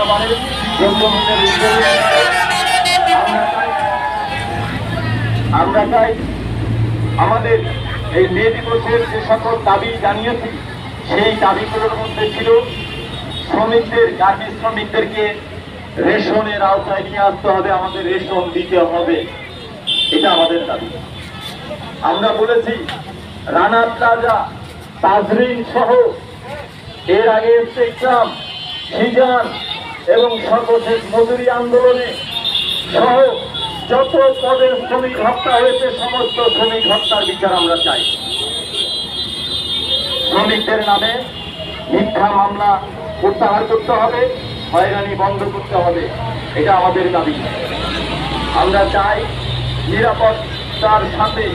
খাবারের দ্রব্যমূল্যের উপরে আমরা চাই আমাদের এই মে দিবসের যে সকল দাবি জানিয়েছি সেই দাবিগুলোর মধ্যে ছিল শ্রমিকদের, গার্মেন্টস শ্রমিকদেরকে রেশনের আওতায় নিয়ে আসতে হবে, আমাদের রেশন দিতে হবে, এটা আমাদের দাবি। আমরা বলেছি রানা প্লাজা, তাজরিন সহ এর আগে স্পেকট্রাম, সিজান এবং সর্বশেষ মজুরি আন্দোলনে সহ যত পদের শ্রমিক হত্যা হয়েছে সমস্ত শ্রমিক হত্যার বিচার আমরা চাই। শ্রমিকদের নামে মিথ্যা মামলা প্রত্যাহার করতে হবে, হয়রানি বন্ধ করতে হবে, এটা আমাদের দাবি। আমরা চাই নিরাপত্তার সাথে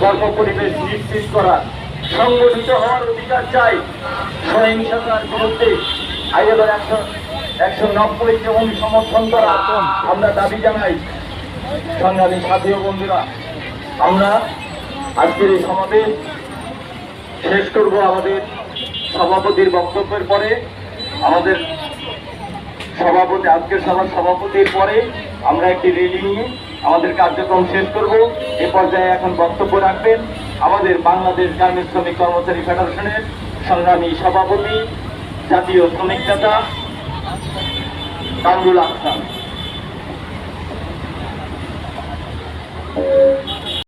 কর্ম পরিবেশ নিশ্চিত করা, সংগঠিত হওয়ার অধিকার চাই, সহিংসতার বিরুদ্ধে ILO 190 যেমন সমর্থন করা আমরা দাবি জানাই। সংগ্রামী সাথী ও বন্ধুরা, আমরা আজকের এই সমাবেশ শেষ করব আমাদের সভাপতির বক্তব্যের পরে। আমাদের সভাপতি আজকের সভার সভাপতির পরে আমরা একটি র্যালি নিয়ে আমাদের কার্যক্রম শেষ করব। এ পর্যায়ে এখন বক্তব্য রাখবেন আমাদের বাংলাদেশ গার্মেন্টস শ্রমিক কর্মচারী ফেডারেশনের সংগ্রামী সভাপতি, জাতীয় শ্রমিক নেতা কামরুল আহসান।